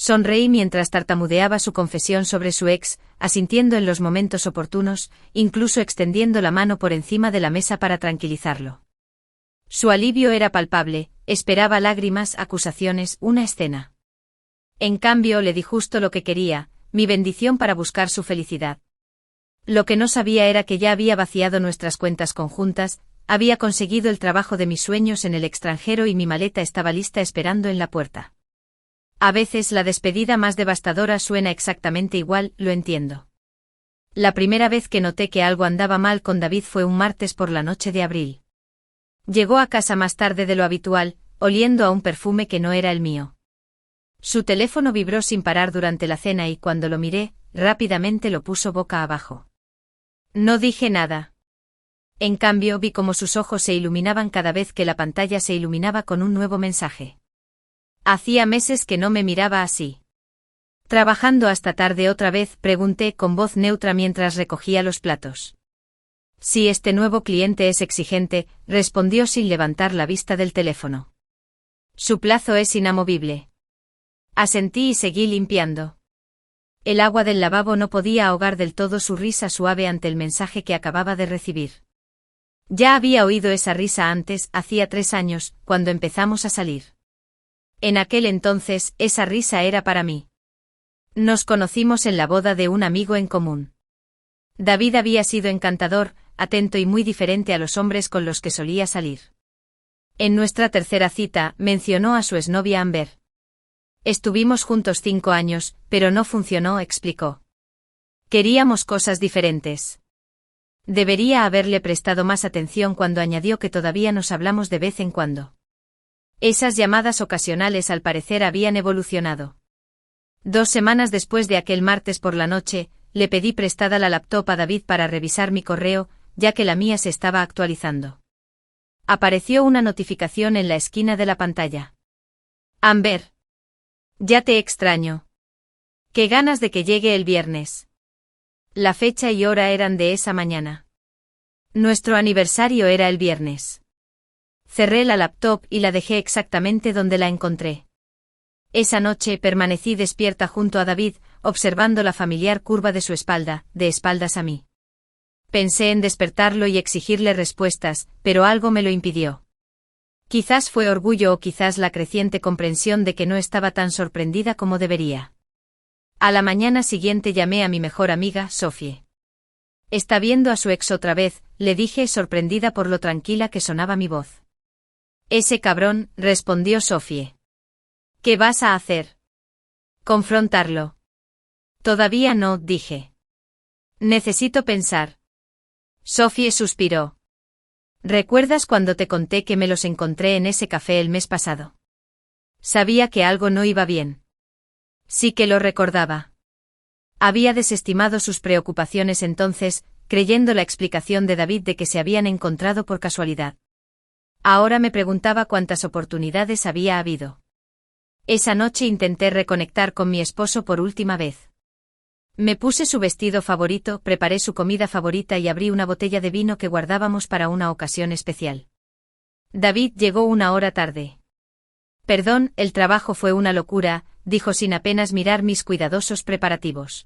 Sonreí mientras tartamudeaba su confesión sobre su ex, asintiendo en los momentos oportunos, incluso extendiendo la mano por encima de la mesa para tranquilizarlo. Su alivio era palpable, esperaba lágrimas, acusaciones, una escena. En cambio le di justo lo que quería, mi bendición para buscar su felicidad. Lo que no sabía era que ya había vaciado nuestras cuentas conjuntas, había conseguido el trabajo de mis sueños en el extranjero y mi maleta estaba lista esperando en la puerta. A veces la despedida más devastadora suena exactamente igual, lo entiendo. La primera vez que noté que algo andaba mal con David fue un martes por la noche de abril. Llegó a casa más tarde de lo habitual, oliendo a un perfume que no era el mío. Su teléfono vibró sin parar durante la cena y cuando lo miré, rápidamente lo puso boca abajo. No dije nada. En cambio vi cómo sus ojos se iluminaban cada vez que la pantalla se iluminaba con un nuevo mensaje. Hacía meses que no me miraba así. Trabajando hasta tarde otra vez, pregunté con voz neutra mientras recogía los platos. Si este nuevo cliente es exigente, respondió sin levantar la vista del teléfono. Su plazo es inamovible. Asentí y seguí limpiando. El agua del lavabo no podía ahogar del todo su risa suave ante el mensaje que acababa de recibir. Ya había oído esa risa antes, hacía 3 años, cuando empezamos a salir. En aquel entonces, esa risa era para mí. Nos conocimos en la boda de un amigo en común. David había sido encantador, atento y muy diferente a los hombres con los que solía salir. En nuestra tercera cita, mencionó a su exnovia Amber. Estuvimos juntos 5 años, pero no funcionó, explicó. Queríamos cosas diferentes. Debería haberle prestado más atención cuando añadió que todavía nos hablamos de vez en cuando. Esas llamadas ocasionales al parecer habían evolucionado. 2 semanas después de aquel martes por la noche, le pedí prestada la laptop a David para revisar mi correo, ya que la mía se estaba actualizando. Apareció una notificación en la esquina de la pantalla. Amber. Ya te extraño. Qué ganas de que llegue el viernes. La fecha y hora eran de esa mañana. Nuestro aniversario era el viernes. Cerré la laptop y la dejé exactamente donde la encontré. Esa noche permanecí despierta junto a David, observando la familiar curva de su espalda, de espaldas a mí. Pensé en despertarlo y exigirle respuestas, pero algo me lo impidió. Quizás fue orgullo o quizás la creciente comprensión de que no estaba tan sorprendida como debería. A la mañana siguiente llamé a mi mejor amiga, Sophie. ¿Está viendo a su ex otra vez?, le dije sorprendida por lo tranquila que sonaba mi voz. Ese cabrón, respondió Sophie. ¿Qué vas a hacer? Confrontarlo. Todavía no, dije. Necesito pensar. Sophie suspiró. ¿Recuerdas cuando te conté que me los encontré en ese café el mes pasado? Sabía que algo no iba bien. Sí que lo recordaba. Había desestimado sus preocupaciones entonces, creyendo la explicación de David de que se habían encontrado por casualidad. Ahora me preguntaba cuántas oportunidades había habido. Esa noche intenté reconectar con mi esposo por última vez. Me puse su vestido favorito, preparé su comida favorita y abrí una botella de vino que guardábamos para una ocasión especial. David llegó 1 hora tarde. Perdón, el trabajo fue una locura, dijo sin apenas mirar mis cuidadosos preparativos.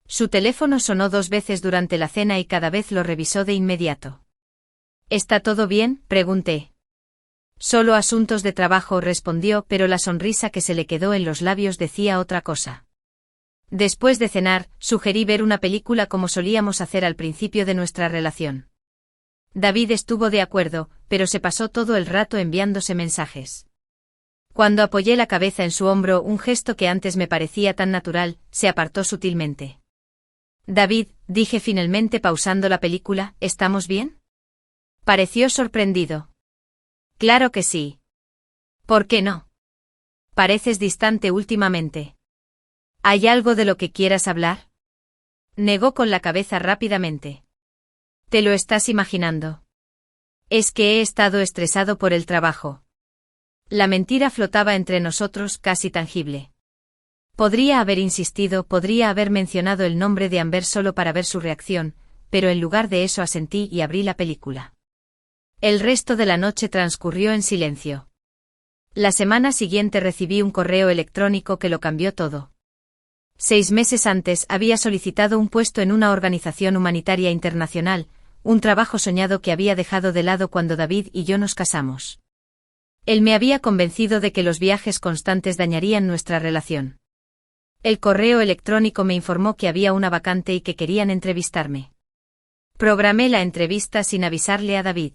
Su teléfono sonó 2 veces durante la cena y cada vez lo revisó de inmediato. ¿Está todo bien?, pregunté. Solo asuntos de trabajo, respondió, pero la sonrisa que se le quedó en los labios decía otra cosa. Después de cenar, sugerí ver una película como solíamos hacer al principio de nuestra relación. David estuvo de acuerdo, pero se pasó todo el rato enviándose mensajes. Cuando apoyé la cabeza en su hombro, un gesto que antes me parecía tan natural, se apartó sutilmente. David, dije finalmente pausando la película, ¿estamos bien? Pareció sorprendido. Claro que sí. ¿Por qué no? Pareces distante últimamente. ¿Hay algo de lo que quieras hablar? Negó con la cabeza rápidamente. ¿Te lo estás imaginando? Es que he estado estresado por el trabajo. La mentira flotaba entre nosotros, casi tangible. Podría haber insistido, podría haber mencionado el nombre de Amber solo para ver su reacción, pero en lugar de eso asentí y abrí la película. El resto de la noche transcurrió en silencio. La semana siguiente recibí un correo electrónico que lo cambió todo. 6 meses antes había solicitado un puesto en una organización humanitaria internacional, un trabajo soñado que había dejado de lado cuando David y yo nos casamos. Él me había convencido de que los viajes constantes dañarían nuestra relación. El correo electrónico me informó que había una vacante y que querían entrevistarme. Programé la entrevista sin avisarle a David.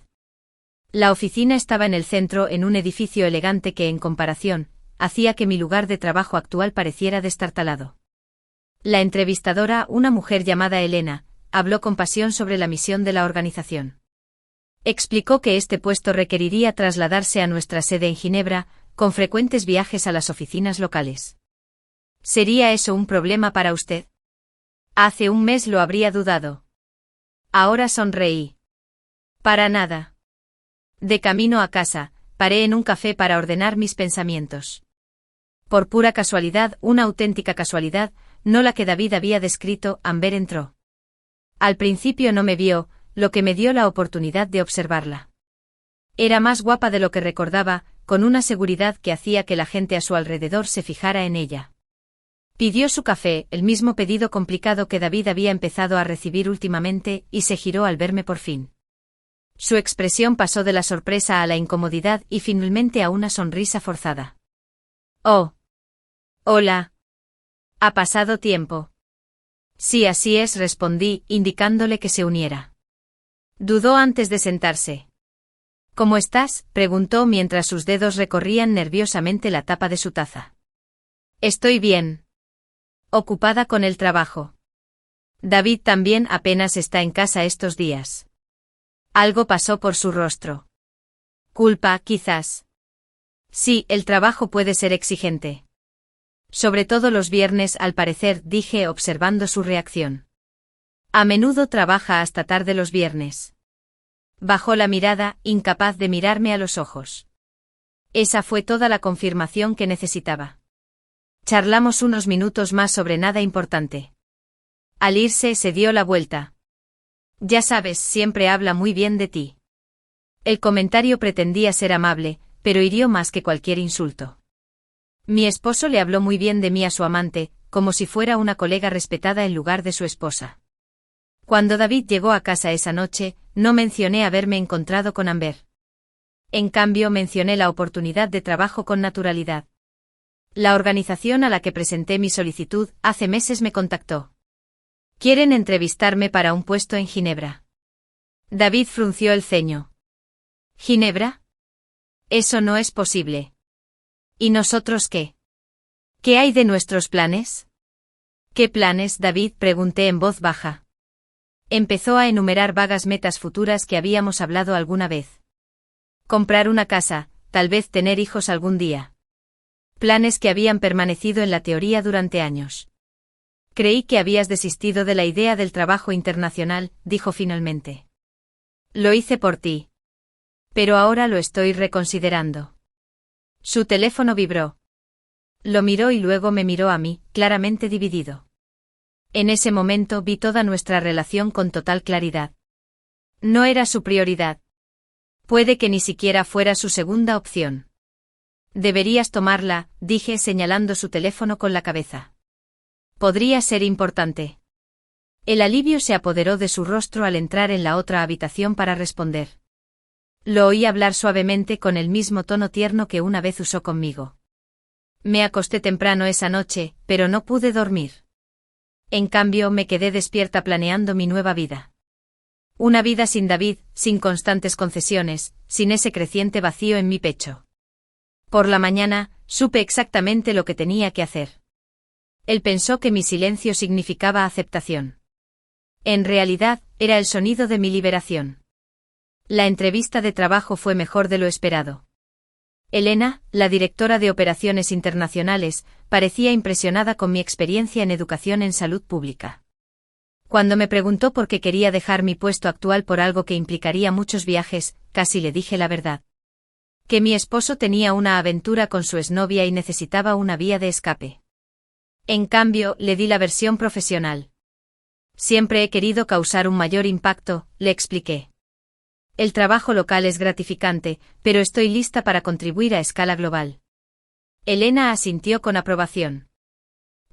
La oficina estaba en el centro, en un edificio elegante que, en comparación, hacía que mi lugar de trabajo actual pareciera destartalado. La entrevistadora, una mujer llamada Elena, habló con pasión sobre la misión de la organización. Explicó que este puesto requeriría trasladarse a nuestra sede en Ginebra, con frecuentes viajes a las oficinas locales. ¿Sería eso un problema para usted? Hace un mes lo habría dudado. Ahora sonreí. Para nada. De camino a casa, paré en un café para ordenar mis pensamientos. Por pura casualidad, una auténtica casualidad, no la que David había descrito, Amber entró. Al principio no me vio, lo que me dio la oportunidad de observarla. Era más guapa de lo que recordaba, con una seguridad que hacía que la gente a su alrededor se fijara en ella. Pidió su café, el mismo pedido complicado que David había empezado a recibir últimamente, y se giró al verme por fin. Su expresión pasó de la sorpresa a la incomodidad y finalmente a una sonrisa forzada. Oh. Hola. ¿Ha pasado tiempo? Sí, así es, respondí, indicándole que se uniera. Dudó antes de sentarse. ¿Cómo estás?, preguntó mientras sus dedos recorrían nerviosamente la tapa de su taza. Estoy bien. Ocupada con el trabajo. David también apenas está en casa estos días. Algo pasó por su rostro. Culpa, quizás. Sí, el trabajo puede ser exigente. Sobre todo los viernes, al parecer, dije observando su reacción. A menudo trabaja hasta tarde los viernes. Bajó la mirada, incapaz de mirarme a los ojos. Esa fue toda la confirmación que necesitaba. Charlamos unos minutos más sobre nada importante. Al irse, se dio la vuelta. Ya sabes, siempre habla muy bien de ti. El comentario pretendía ser amable, pero hirió más que cualquier insulto. Mi esposo le habló muy bien de mí a su amante, como si fuera una colega respetada en lugar de su esposa. Cuando David llegó a casa esa noche, no mencioné haberme encontrado con Amber. En cambio, mencioné la oportunidad de trabajo con naturalidad. La organización a la que presenté mi solicitud hace meses me contactó. Quieren entrevistarme para un puesto en Ginebra. David frunció el ceño. ¿Ginebra? Eso no es posible. ¿Y nosotros qué? ¿Qué hay de nuestros planes? ¿Qué planes, David?, pregunté en voz baja. Empezó a enumerar vagas metas futuras que habíamos hablado alguna vez. Comprar una casa, tal vez tener hijos algún día. Planes que habían permanecido en la teoría durante años. Creí que habías desistido de la idea del trabajo internacional, dijo finalmente. Lo hice por ti. Pero ahora lo estoy reconsiderando. Su teléfono vibró. Lo miró y luego me miró a mí, claramente dividido. En ese momento vi toda nuestra relación con total claridad. No era su prioridad. Puede que ni siquiera fuera su segunda opción. Deberías tomarla, dije señalando su teléfono con la cabeza. Podría ser importante. El alivio se apoderó de su rostro al entrar en la otra habitación para responder. Lo oí hablar suavemente con el mismo tono tierno que una vez usó conmigo. Me acosté temprano esa noche, pero no pude dormir. En cambio, me quedé despierta planeando mi nueva vida. Una vida sin David, sin constantes concesiones, sin ese creciente vacío en mi pecho. Por la mañana, supe exactamente lo que tenía que hacer. Él pensó que mi silencio significaba aceptación. En realidad, era el sonido de mi liberación. La entrevista de trabajo fue mejor de lo esperado. Elena, la directora de operaciones internacionales, parecía impresionada con mi experiencia en educación en salud pública. Cuando me preguntó por qué quería dejar mi puesto actual por algo que implicaría muchos viajes, casi le dije la verdad. Que mi esposo tenía una aventura con su exnovia y necesitaba una vía de escape. En cambio, le di la versión profesional. Siempre he querido causar un mayor impacto, le expliqué. El trabajo local es gratificante, pero estoy lista para contribuir a escala global. Elena asintió con aprobación.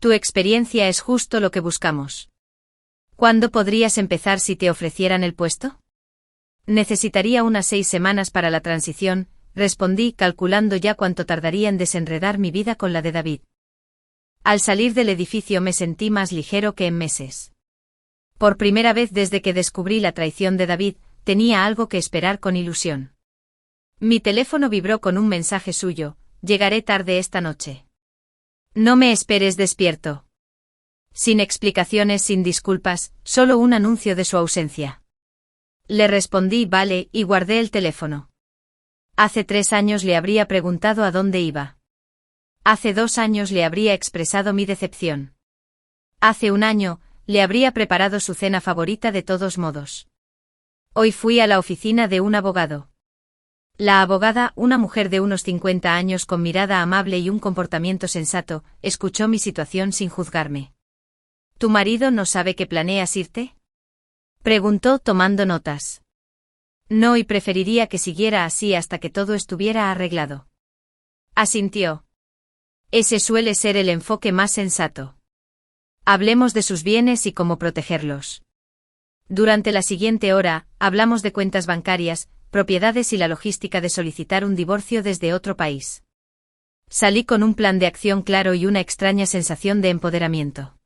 Tu experiencia es justo lo que buscamos. ¿Cuándo podrías empezar si te ofrecieran el puesto? Necesitaría unas 6 semanas para la transición, respondí calculando ya cuánto tardaría en desenredar mi vida con la de David. Al salir del edificio me sentí más ligero que en meses. Por primera vez desde que descubrí la traición de David, tenía algo que esperar con ilusión. Mi teléfono vibró con un mensaje suyo: llegaré tarde esta noche. No me esperes despierto. Sin explicaciones, sin disculpas, solo un anuncio de su ausencia. Le respondí vale y guardé el teléfono. Hace 3 años le habría preguntado a dónde iba. Hace 2 años le habría expresado mi decepción. Hace 1 año, le habría preparado su cena favorita de todos modos. Hoy fui a la oficina de un abogado. La abogada, una mujer de unos 50 años con mirada amable y un comportamiento sensato, escuchó mi situación sin juzgarme. ¿Tu marido no sabe que planeas irte?, preguntó tomando notas. No, y preferiría que siguiera así hasta que todo estuviera arreglado. Asintió. Ese suele ser el enfoque más sensato. Hablemos de sus bienes y cómo protegerlos. Durante la siguiente hora, hablamos de cuentas bancarias, propiedades y la logística de solicitar un divorcio desde otro país. Salí con un plan de acción claro y una extraña sensación de empoderamiento.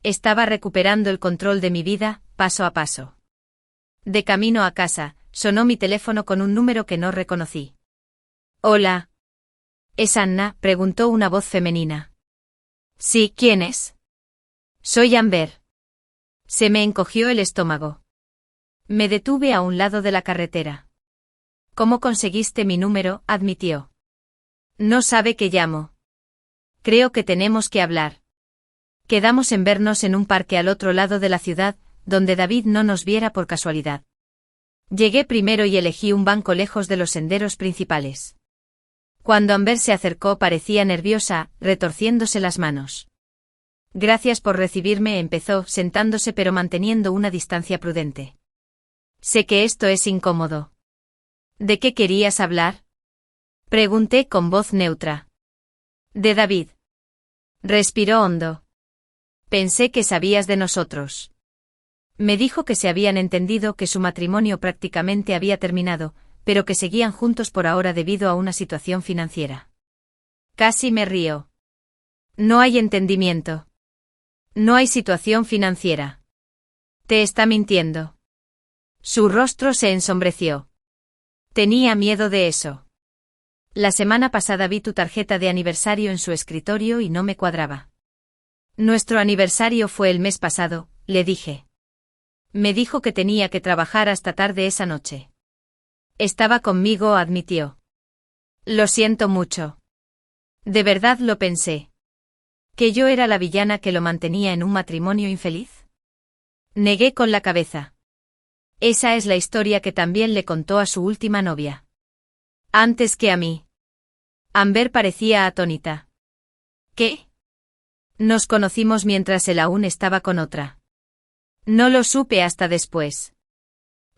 Estaba recuperando el control de mi vida, paso a paso. De camino a casa, sonó mi teléfono con un número que no reconocí. Hola. ¿Es Anna?, preguntó una voz femenina. Sí, ¿quién es? Soy Amber. Se me encogió el estómago. Me detuve a un lado de la carretera. ¿Cómo conseguiste mi número?, admitió. No sabe que llamo. Creo que tenemos que hablar. Quedamos en vernos en un parque al otro lado de la ciudad, donde David no nos viera por casualidad. Llegué primero y elegí un banco lejos de los senderos principales. Cuando Amber se acercó parecía nerviosa, retorciéndose las manos. Gracias por recibirme, empezó, sentándose pero manteniendo una distancia prudente. Sé que esto es incómodo. ¿De qué querías hablar?, pregunté con voz neutra. De David. Respiró hondo. Pensé que sabías de nosotros. Me dijo que se habían entendido, que su matrimonio prácticamente había terminado, pero que seguían juntos por ahora debido a una situación financiera. Casi me río. No hay entendimiento. No hay situación financiera. Te está mintiendo. Su rostro se ensombreció. Tenía miedo de eso. La semana pasada vi tu tarjeta de aniversario en su escritorio y no me cuadraba. Nuestro aniversario fue el mes pasado, le dije. Me dijo que tenía que trabajar hasta tarde esa noche. Estaba conmigo, admitió. Lo siento mucho. De verdad lo pensé. ¿Que yo era la villana que lo mantenía en un matrimonio infeliz? Negué con la cabeza. Esa es la historia que también le contó a su última novia. Antes que a mí. Amber parecía atónita. ¿Qué? Nos conocimos mientras él aún estaba con otra. No lo supe hasta después.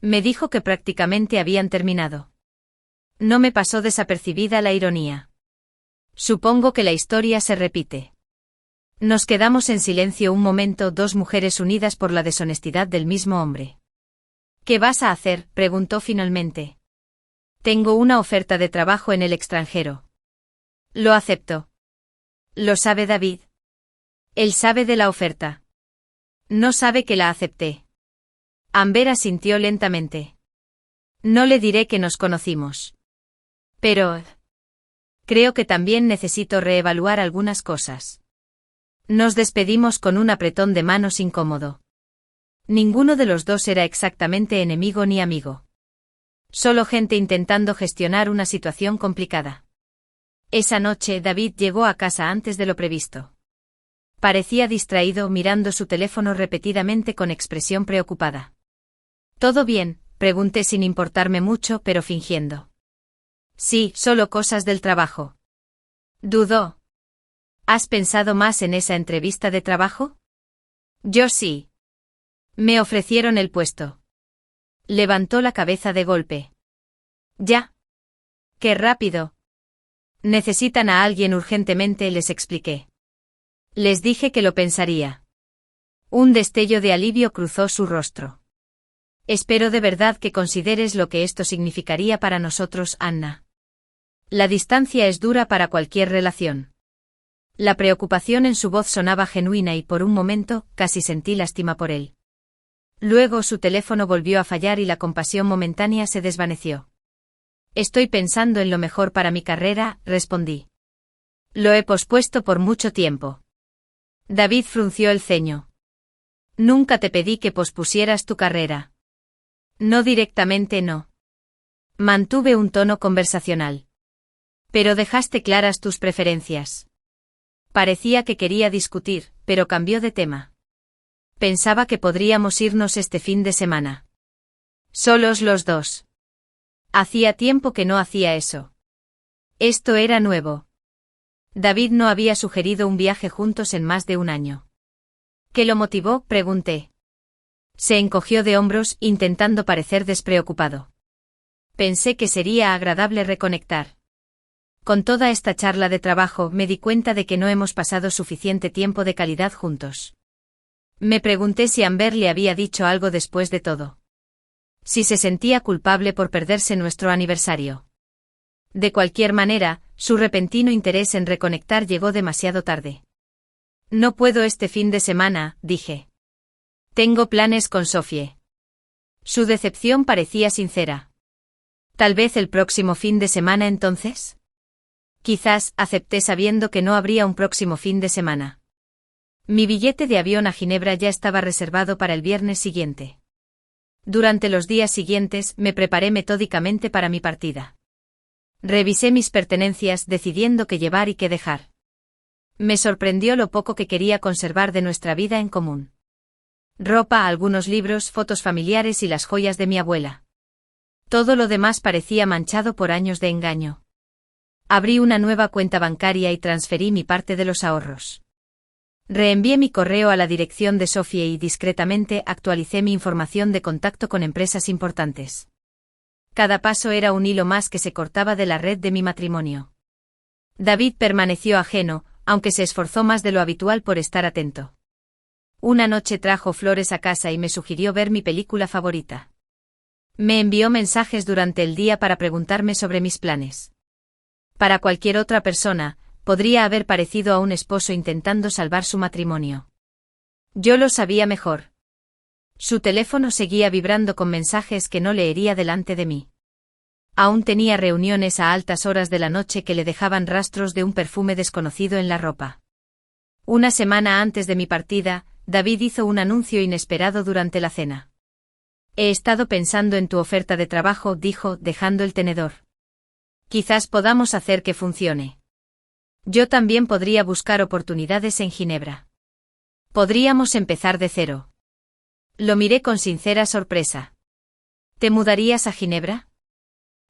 Me dijo que prácticamente habían terminado. No me pasó desapercibida la ironía. Supongo que la historia se repite. Nos quedamos en silencio un momento, 2 mujeres unidas por la deshonestidad del mismo hombre. ¿Qué vas a hacer?, preguntó finalmente. Tengo una oferta de trabajo en el extranjero. Lo acepto. ¿Lo sabe David? Él sabe de la oferta. No sabe que la acepté. Amber asintió lentamente. No le diré que nos conocimos. Pero creo que también necesito reevaluar algunas cosas. Nos despedimos con un apretón de manos incómodo. Ninguno de los dos era exactamente enemigo ni amigo. Solo gente intentando gestionar una situación complicada. Esa noche David llegó a casa antes de lo previsto. Parecía distraído, mirando su teléfono repetidamente con expresión preocupada. ¿Todo bien?, pregunté sin importarme mucho, pero fingiendo. Sí, solo cosas del trabajo. Dudó. ¿Has pensado más en esa entrevista de trabajo? Yo sí. Me ofrecieron el puesto. Levantó la cabeza de golpe. Ya. ¡Qué rápido! Necesitan a alguien urgentemente, les expliqué. Les dije que lo pensaría. Un destello de alivio cruzó su rostro. Espero de verdad que consideres lo que esto significaría para nosotros, Anna. La distancia es dura para cualquier relación. La preocupación en su voz sonaba genuina y por un momento casi sentí lástima por él. Luego su teléfono volvió a fallar y la compasión momentánea se desvaneció. Estoy pensando en lo mejor para mi carrera, respondí. Lo he pospuesto por mucho tiempo. David frunció el ceño. Nunca te pedí que pospusieras tu carrera. No directamente, no. Mantuve un tono conversacional. Pero dejaste claras tus preferencias. Parecía que quería discutir, pero cambió de tema. Pensaba que podríamos irnos este fin de semana. Solos los dos. Hacía tiempo que no hacía eso. Esto era nuevo. David no había sugerido un viaje juntos en más de un año. ¿Qué lo motivó?, pregunté. Se encogió de hombros, intentando parecer despreocupado. Pensé que sería agradable reconectar. Con toda esta charla de trabajo me di cuenta de que no hemos pasado suficiente tiempo de calidad juntos. Me pregunté si Amber le había dicho algo después de todo. Si se sentía culpable por perderse nuestro aniversario. De cualquier manera, su repentino interés en reconectar llegó demasiado tarde. No puedo este fin de semana, dije. Tengo planes con Sophie. Su decepción parecía sincera. ¿Tal vez el próximo fin de semana entonces? Quizás, acepté sabiendo que no habría un próximo fin de semana. Mi billete de avión a Ginebra ya estaba reservado para el viernes siguiente. Durante los días siguientes me preparé metódicamente para mi partida. Revisé mis pertenencias decidiendo qué llevar y qué dejar. Me sorprendió lo poco que quería conservar de nuestra vida en común. Ropa, algunos libros, fotos familiares y las joyas de mi abuela. Todo lo demás parecía manchado por años de engaño. Abrí una nueva cuenta bancaria y transferí mi parte de los ahorros. Reenvié mi correo a la dirección de Sophie y discretamente actualicé mi información de contacto con empresas importantes. Cada paso era un hilo más que se cortaba de la red de mi matrimonio. David permaneció ajeno, aunque se esforzó más de lo habitual por estar atento. Una noche trajo flores a casa y me sugirió ver mi película favorita. Me envió mensajes durante el día para preguntarme sobre mis planes. Para cualquier otra persona, podría haber parecido a un esposo intentando salvar su matrimonio. Yo lo sabía mejor. Su teléfono seguía vibrando con mensajes que no leería delante de mí. Aún tenía reuniones a altas horas de la noche que le dejaban rastros de un perfume desconocido en la ropa. Una semana antes de mi partida, David hizo un anuncio inesperado durante la cena. He estado pensando en tu oferta de trabajo, dijo, dejando el tenedor. Quizás podamos hacer que funcione. Yo también podría buscar oportunidades en Ginebra. Podríamos empezar de cero. Lo miré con sincera sorpresa. ¿Te mudarías a Ginebra?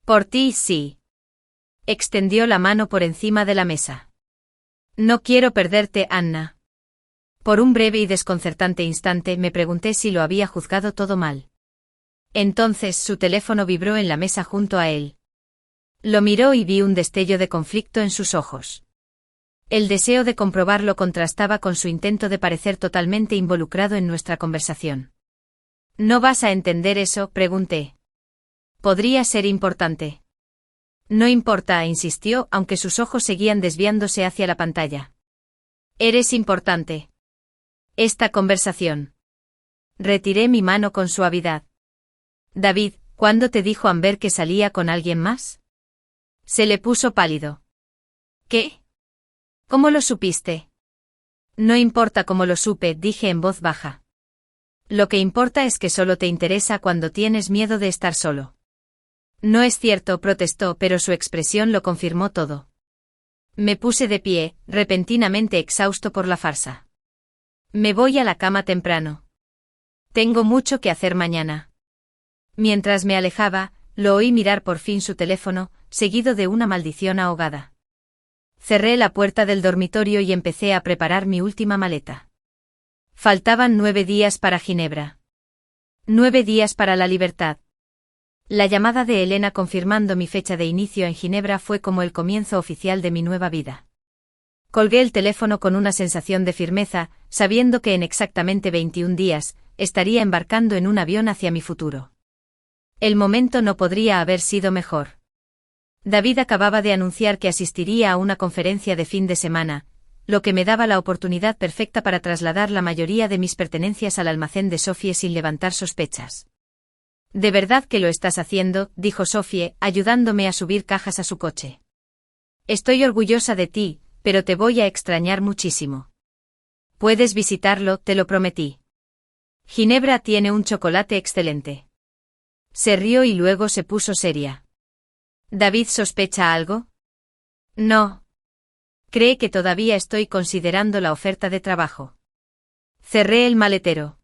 Por ti, sí. Extendió la mano por encima de la mesa. No quiero perderte, Anna. Por un breve y desconcertante instante me pregunté si lo había juzgado todo mal. Entonces su teléfono vibró en la mesa junto a él. Lo miró y vi un destello de conflicto en sus ojos. El deseo de comprobarlo contrastaba con su intento de parecer totalmente involucrado en nuestra conversación. ¿No vas a entender eso?, pregunté. Podría ser importante. No importa, insistió, aunque sus ojos seguían desviándose hacia la pantalla. Eres importante. Esta conversación. Retiré mi mano con suavidad. David, ¿cuándo te dijo Amber que salía con alguien más? Se le puso pálido. ¿Qué? ¿Cómo lo supiste? No importa cómo lo supe, dije en voz baja. Lo que importa es que solo te interesa cuando tienes miedo de estar solo. No es cierto, protestó, pero su expresión lo confirmó todo. Me puse de pie, repentinamente exhausto por la farsa. Me voy a la cama temprano. Tengo mucho que hacer mañana. Mientras me alejaba, lo oí mirar por fin su teléfono, seguido de una maldición ahogada. Cerré la puerta del dormitorio y empecé a preparar mi última maleta. Faltaban 9 días para Ginebra. 9 días para la libertad. La llamada de Elena confirmando mi fecha de inicio en Ginebra fue como el comienzo oficial de mi nueva vida. Colgué el teléfono con una sensación de firmeza, sabiendo que en exactamente 21 días, estaría embarcando en un avión hacia mi futuro. El momento no podría haber sido mejor. David acababa de anunciar que asistiría a una conferencia de fin de semana, lo que me daba la oportunidad perfecta para trasladar la mayoría de mis pertenencias al almacén de Sophie sin levantar sospechas. «¿De verdad que lo estás haciendo?», dijo Sophie, ayudándome a subir cajas a su coche. «Estoy orgullosa de ti, pero te voy a extrañar muchísimo. Puedes visitarlo, te lo prometí. Ginebra tiene un chocolate excelente». Se rió y luego se puso seria. «¿David sospecha algo?» «No. Cree que todavía estoy considerando la oferta de trabajo». Cerré el maletero.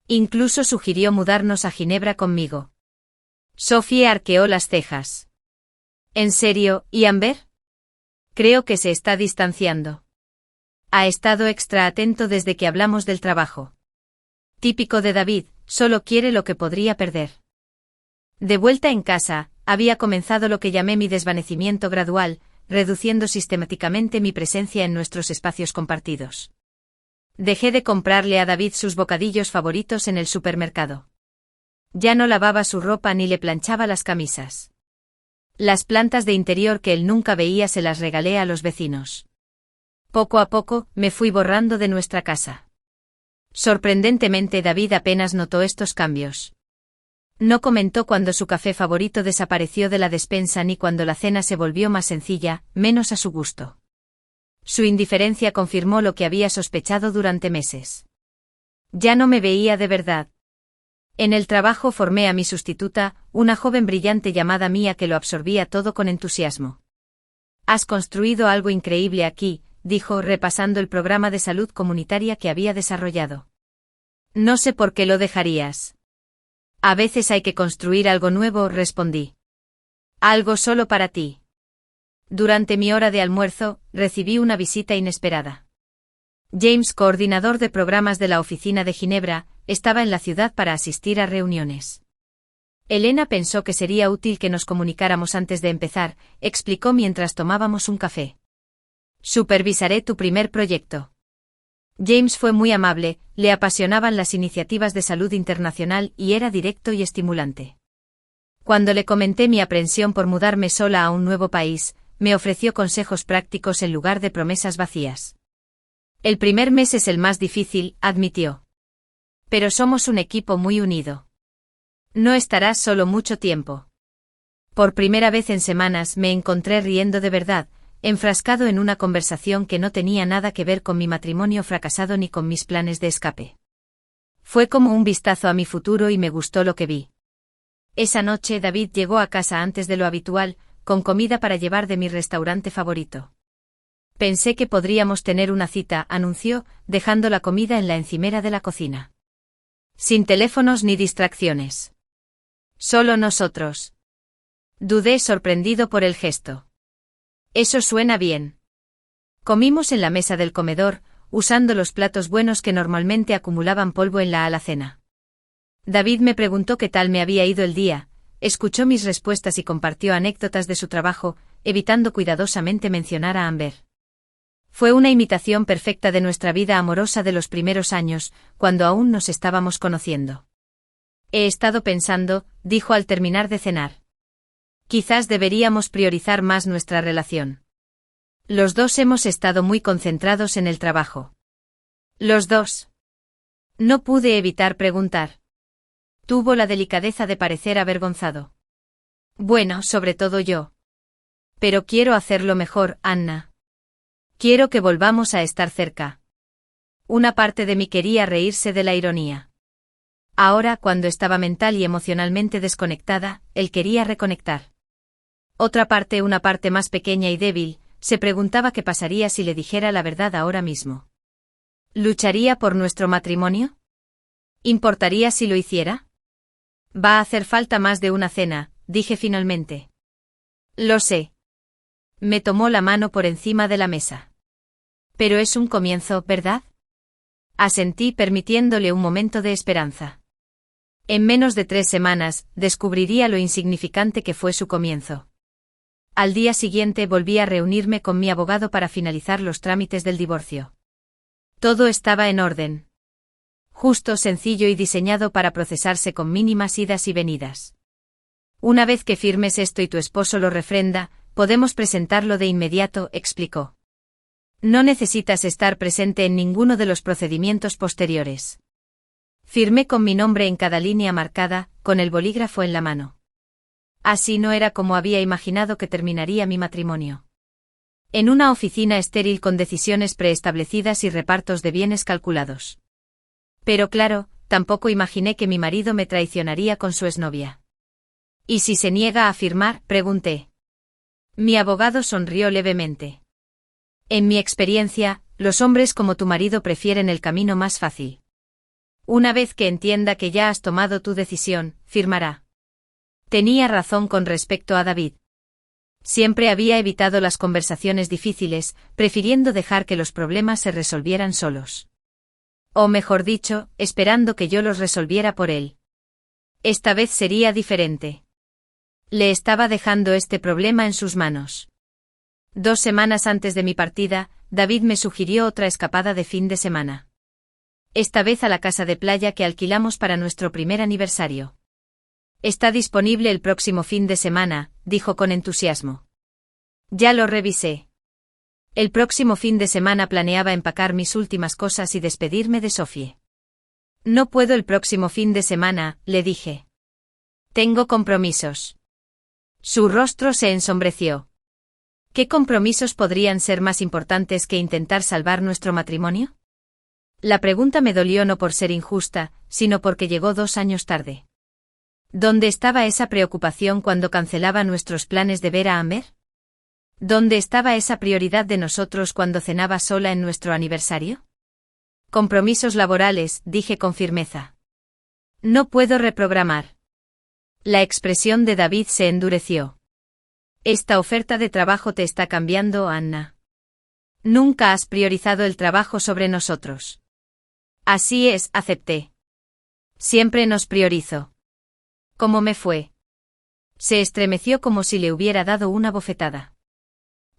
Incluso sugirió mudarnos a Ginebra conmigo. Sophie arqueó las cejas. «¿En serio, y Amber?» «Creo que se está distanciando. Ha estado extra atento desde que hablamos del trabajo. Típico de David, solo quiere lo que podría perder». De vuelta en casa, había comenzado lo que llamé mi desvanecimiento gradual, reduciendo sistemáticamente mi presencia en nuestros espacios compartidos. Dejé de comprarle a David sus bocadillos favoritos en el supermercado. Ya no lavaba su ropa ni le planchaba las camisas. Las plantas de interior que él nunca veía se las regalé a los vecinos. Poco a poco, me fui borrando de nuestra casa. Sorprendentemente, David apenas notó estos cambios. No comentó cuando su café favorito desapareció de la despensa ni cuando la cena se volvió más sencilla, menos a su gusto. Su indiferencia confirmó lo que había sospechado durante meses. Ya no me veía de verdad. En el trabajo formé a mi sustituta, una joven brillante llamada Mía que lo absorbía todo con entusiasmo. «Has construido algo increíble aquí», dijo, repasando el programa de salud comunitaria que había desarrollado. «No sé por qué lo dejarías». «A veces hay que construir algo nuevo», respondí. «Algo solo para ti». Durante mi hora de almuerzo, recibí una visita inesperada. James, coordinador de programas de la oficina de Ginebra, estaba en la ciudad para asistir a reuniones. Elena pensó que sería útil que nos comunicáramos antes de empezar, explicó mientras tomábamos un café. «Supervisaré tu primer proyecto». James fue muy amable, le apasionaban las iniciativas de salud internacional y era directo y estimulante. Cuando le comenté mi aprensión por mudarme sola a un nuevo país, me ofreció consejos prácticos en lugar de promesas vacías. «El primer mes es el más difícil», admitió. «Pero somos un equipo muy unido. No estarás solo mucho tiempo». Por primera vez en semanas me encontré riendo de verdad, enfrascado en una conversación que no tenía nada que ver con mi matrimonio fracasado ni con mis planes de escape. Fue como un vistazo a mi futuro y me gustó lo que vi. Esa noche David llegó a casa antes de lo habitual, con comida para llevar de mi restaurante favorito. «Pensé que podríamos tener una cita», anunció, dejando la comida en la encimera de la cocina. «Sin teléfonos ni distracciones. Solo nosotros». Dudé, sorprendido por el gesto. «Eso suena bien». Comimos en la mesa del comedor, usando los platos buenos que normalmente acumulaban polvo en la alacena. David me preguntó qué tal me había ido el día, escuchó mis respuestas y compartió anécdotas de su trabajo, evitando cuidadosamente mencionar a Amber. Fue una imitación perfecta de nuestra vida amorosa de los primeros años, cuando aún nos estábamos conociendo. «He estado pensando», dijo al terminar de cenar. «Quizás deberíamos priorizar más nuestra relación. Los dos hemos estado muy concentrados en el trabajo». «¿Los dos?». No pude evitar preguntar. Tuvo la delicadeza de parecer avergonzado. «Bueno, sobre todo yo. Pero quiero hacerlo mejor, Anna. Quiero que volvamos a estar cerca». Una parte de mí quería reírse de la ironía. Ahora, cuando estaba mental y emocionalmente desconectada, él quería reconectar. Otra parte, una parte más pequeña y débil, se preguntaba qué pasaría si le dijera la verdad ahora mismo. ¿Lucharía por nuestro matrimonio? ¿Importaría si lo hiciera? «Va a hacer falta más de una cena», dije finalmente. «Lo sé». Me tomó la mano por encima de la mesa. «Pero es un comienzo, ¿verdad?». Asentí, permitiéndole un momento de esperanza. En menos de 3 semanas, descubriría lo insignificante que fue su comienzo. Al día siguiente volví a reunirme con mi abogado para finalizar los trámites del divorcio. Todo estaba en orden. Justo, sencillo y diseñado para procesarse con mínimas idas y venidas. Una vez que firmes esto y tu esposo lo refrenda, podemos presentarlo de inmediato, explicó. No necesitas estar presente en ninguno de los procedimientos posteriores. Firmé con mi nombre en cada línea marcada, con el bolígrafo en la mano. Así no era como había imaginado que terminaría mi matrimonio. En una oficina estéril con decisiones preestablecidas y repartos de bienes calculados. Pero claro, tampoco imaginé que mi marido me traicionaría con su exnovia. ¿Y si se niega a firmar?, pregunté. Mi abogado sonrió levemente. En mi experiencia, los hombres como tu marido prefieren el camino más fácil. Una vez que entienda que ya has tomado tu decisión, firmará. Tenía razón con respecto a David. Siempre había evitado las conversaciones difíciles, prefiriendo dejar que los problemas se resolvieran solos. O mejor dicho, esperando que yo los resolviera por él. Esta vez sería diferente. Le estaba dejando este problema en sus manos. 2 semanas antes de mi partida, David me sugirió otra escapada de fin de semana. Esta vez a la casa de playa que alquilamos para nuestro primer aniversario. Está disponible el próximo fin de semana, dijo con entusiasmo. Ya lo revisé. El próximo fin de semana planeaba empacar mis últimas cosas y despedirme de Sophie. No puedo el próximo fin de semana, le dije. Tengo compromisos. Su rostro se ensombreció. ¿Qué compromisos podrían ser más importantes que intentar salvar nuestro matrimonio? La pregunta me dolió no por ser injusta, sino porque llegó 2 años tarde. ¿Dónde estaba esa preocupación cuando cancelaba nuestros planes de ver a Amber? ¿Dónde estaba esa prioridad de nosotros cuando cenaba sola en nuestro aniversario? Compromisos laborales, dije con firmeza. No puedo reprogramar. La expresión de David se endureció. Esta oferta de trabajo te está cambiando, Anna. Nunca has priorizado el trabajo sobre nosotros. Así es, acepté. Siempre nos priorizo. ¿Cómo me fue? Se estremeció como si le hubiera dado una bofetada.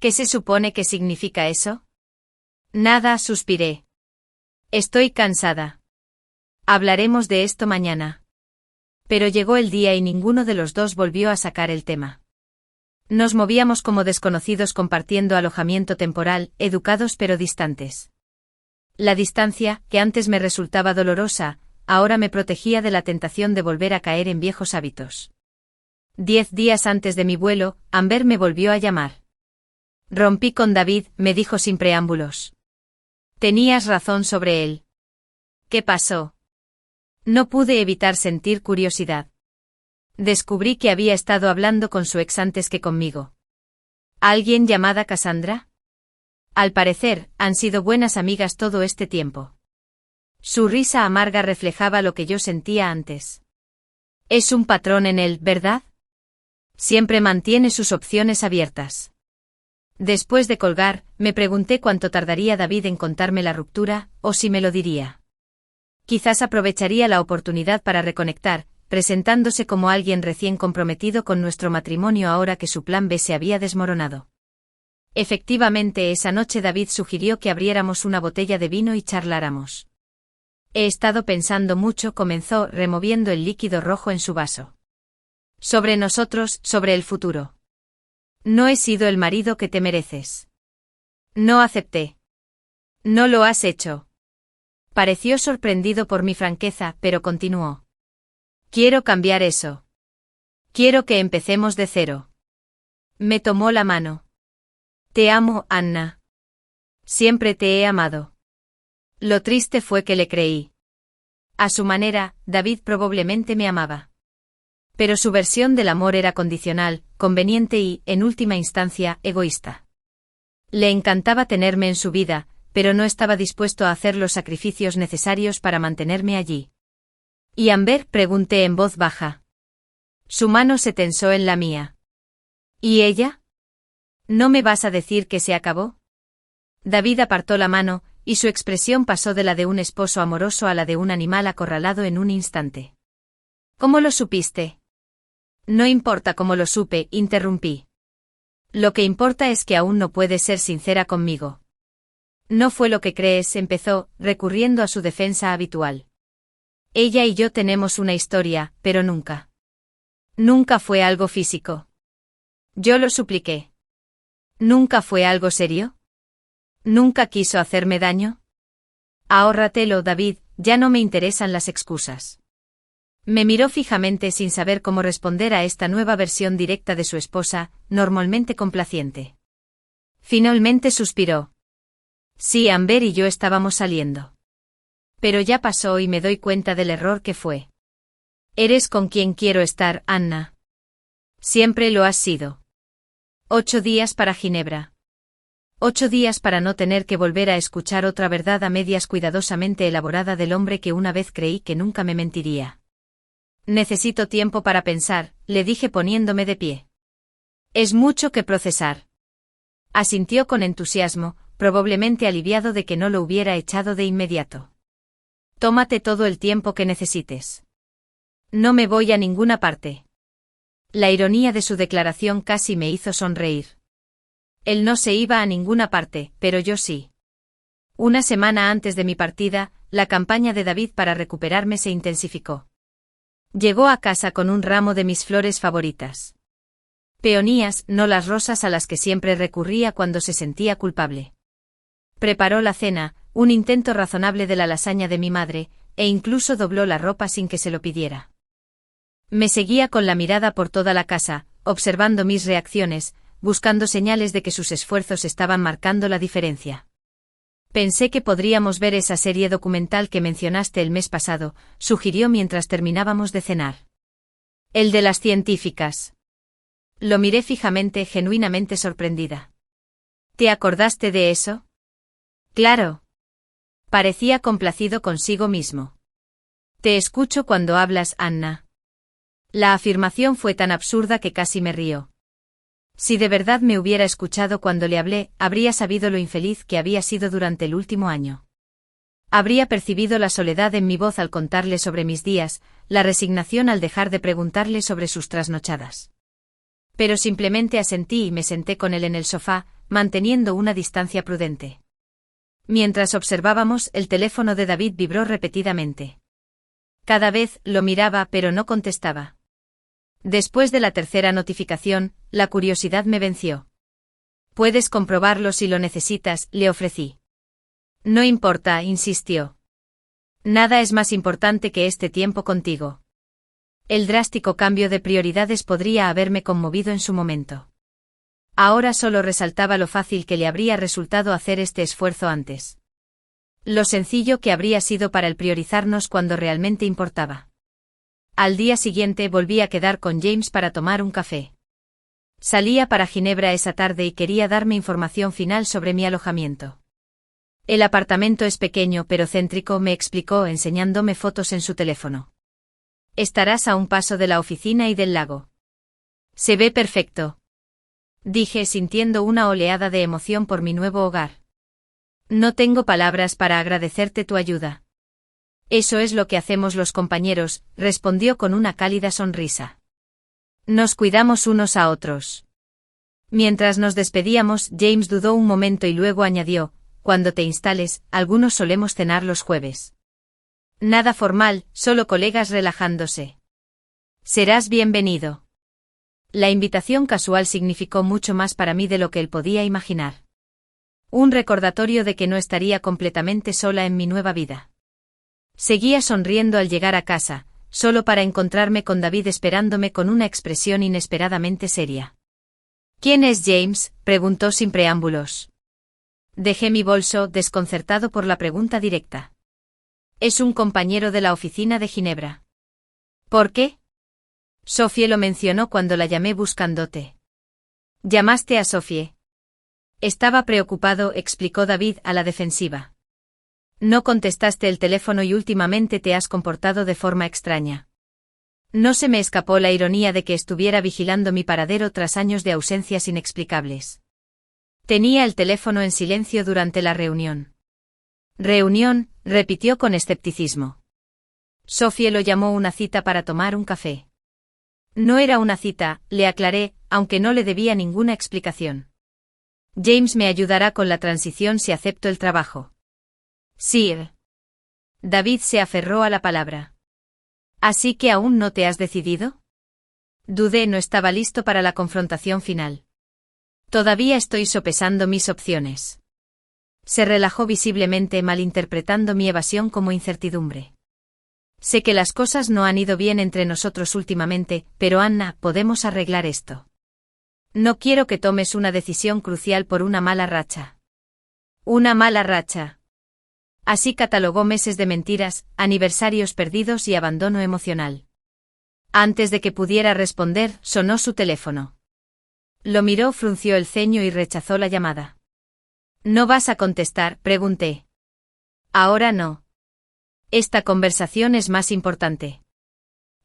¿Qué se supone que significa eso? Nada, suspiré. Estoy cansada. Hablaremos de esto mañana. Pero llegó el día y ninguno de los dos volvió a sacar el tema. Nos movíamos como desconocidos compartiendo alojamiento temporal, educados pero distantes. La distancia, que antes me resultaba dolorosa, ahora me protegía de la tentación de volver a caer en viejos hábitos. 10 días antes de mi vuelo, Amber me volvió a llamar. Rompí con David, me dijo sin preámbulos. Tenías razón sobre él. ¿Qué pasó? No pude evitar sentir curiosidad. Descubrí que había estado hablando con su ex antes que conmigo. ¿Alguien llamada Cassandra? Al parecer, han sido buenas amigas todo este tiempo. Su risa amarga reflejaba lo que yo sentía antes. Es un patrón en él, ¿verdad? Siempre mantiene sus opciones abiertas. Después de colgar, me pregunté cuánto tardaría David en contarme la ruptura, o si me lo diría. Quizás aprovecharía la oportunidad para reconectar, presentándose como alguien recién comprometido con nuestro matrimonio ahora que su plan B se había desmoronado. Efectivamente, esa noche David sugirió que abriéramos una botella de vino y charláramos. He estado pensando mucho, comenzó, removiendo el líquido rojo en su vaso. Sobre nosotros, sobre el futuro. No he sido el marido que te mereces. No acepté. No lo has hecho. Pareció sorprendido por mi franqueza, pero continuó. Quiero cambiar eso. Quiero que empecemos de cero. Me tomó la mano. Te amo, Anna. Siempre te he amado. Lo triste fue que le creí. A su manera, David probablemente me amaba. Pero su versión del amor era condicional, conveniente y, en última instancia, egoísta. Le encantaba tenerme en su vida, pero no estaba dispuesto a hacer los sacrificios necesarios para mantenerme allí. ¿Y Amber?, pregunté en voz baja. Su mano se tensó en la mía. ¿Y ella? ¿No me vas a decir que se acabó? David apartó la mano, y su expresión pasó de la de un esposo amoroso a la de un animal acorralado en un instante. ¿Cómo lo supiste? No importa cómo lo supe, interrumpí. Lo que importa es que aún no puedes ser sincera conmigo. No fue lo que crees, empezó, recurriendo a su defensa habitual. Ella y yo tenemos una historia, pero nunca. Nunca fue algo físico. Yo lo supliqué. ¿Nunca fue algo serio? ¿Nunca quiso hacerme daño? Ahórratelo, David, ya no me interesan las excusas. Me miró fijamente sin saber cómo responder a esta nueva versión directa de su esposa, normalmente complaciente. Finalmente suspiró. Sí, Amber y yo estábamos saliendo. Pero ya pasó y me doy cuenta del error que fue. Eres con quien quiero estar, Anna. Siempre lo has sido. 8 días para Ginebra. 8 días para no tener que volver a escuchar otra verdad a medias cuidadosamente elaborada del hombre que una vez creí que nunca me mentiría. Necesito tiempo para pensar, le dije poniéndome de pie. Es mucho que procesar. Asintió con entusiasmo, probablemente aliviado de que no lo hubiera echado de inmediato. Tómate todo el tiempo que necesites. No me voy a ninguna parte. La ironía de su declaración casi me hizo sonreír. Él no se iba a ninguna parte, pero yo sí. Una semana antes de mi partida, la campaña de David para recuperarme se intensificó. Llegó a casa con un ramo de mis flores favoritas. Peonías, no las rosas a las que siempre recurría cuando se sentía culpable. Preparó la cena, un intento razonable de la lasaña de mi madre, e incluso dobló la ropa sin que se lo pidiera. Me seguía con la mirada por toda la casa, observando mis reacciones, buscando señales de que sus esfuerzos estaban marcando la diferencia. Pensé que podríamos ver esa serie documental que mencionaste el mes pasado, sugirió mientras terminábamos de cenar. El de las científicas. Lo miré fijamente, genuinamente sorprendida. ¿Te acordaste de eso? Claro. Parecía complacido consigo mismo. Te escucho cuando hablas, Anna. La afirmación fue tan absurda que casi me río. Si de verdad me hubiera escuchado cuando le hablé, habría sabido lo infeliz que había sido durante el último año. Habría percibido la soledad en mi voz al contarle sobre mis días, la resignación al dejar de preguntarle sobre sus trasnochadas. Pero simplemente asentí y me senté con él en el sofá, manteniendo una distancia prudente. Mientras observábamos, el teléfono de David vibró repetidamente. Cada vez lo miraba pero no contestaba. Después de la tercera notificación, la curiosidad me venció. Puedes comprobarlo si lo necesitas, le ofrecí. No importa, insistió. Nada es más importante que este tiempo contigo. El drástico cambio de prioridades podría haberme conmovido en su momento. Ahora solo resaltaba lo fácil que le habría resultado hacer este esfuerzo antes. Lo sencillo que habría sido para él priorizarnos cuando realmente importaba. Al día siguiente volví a quedar con James para tomar un café. Salía para Ginebra esa tarde y quería darme información final sobre mi alojamiento. El apartamento es pequeño pero céntrico, me explicó enseñándome fotos en su teléfono. Estarás a un paso de la oficina y del lago. Se ve perfecto. Dije sintiendo una oleada de emoción por mi nuevo hogar. No tengo palabras para agradecerte tu ayuda. Eso es lo que hacemos los compañeros, respondió con una cálida sonrisa. Nos cuidamos unos a otros. Mientras nos despedíamos, James dudó un momento y luego añadió, cuando te instales, algunos solemos cenar los jueves. Nada formal, solo colegas relajándose. Serás bienvenido. La invitación casual significó mucho más para mí de lo que él podía imaginar. Un recordatorio de que no estaría completamente sola en mi nueva vida. Seguía sonriendo al llegar a casa, solo para encontrarme con David esperándome con una expresión inesperadamente seria. ¿Quién es James?, preguntó sin preámbulos. Dejé mi bolso, desconcertado por la pregunta directa. Es un compañero de la oficina de Ginebra. ¿Por qué? Sophie lo mencionó cuando la llamé buscándote. ¿Llamaste a Sophie? Estaba preocupado, explicó David a la defensiva. No contestaste el teléfono y últimamente te has comportado de forma extraña. No se me escapó la ironía de que estuviera vigilando mi paradero tras años de ausencias inexplicables. Tenía el teléfono en silencio durante la reunión. Reunión, repitió con escepticismo. Sophie lo llamó una cita para tomar un café. No era una cita, le aclaré, aunque no le debía ninguna explicación. James me ayudará con la transición si acepto el trabajo. Sir. David se aferró a la palabra. ¿Así que aún no te has decidido? Dudé, no estaba listo para la confrontación final. Todavía estoy sopesando mis opciones. Se relajó visiblemente, malinterpretando mi evasión como incertidumbre. Sé que las cosas no han ido bien entre nosotros últimamente, pero Anna, podemos arreglar esto. No quiero que tomes una decisión crucial por una mala racha. Una mala racha. Así catalogó meses de mentiras, aniversarios perdidos y abandono emocional. Antes de que pudiera responder, sonó su teléfono. Lo miró, frunció el ceño y rechazó la llamada. ¿No vas a contestar?, pregunté. Ahora no. Esta conversación es más importante.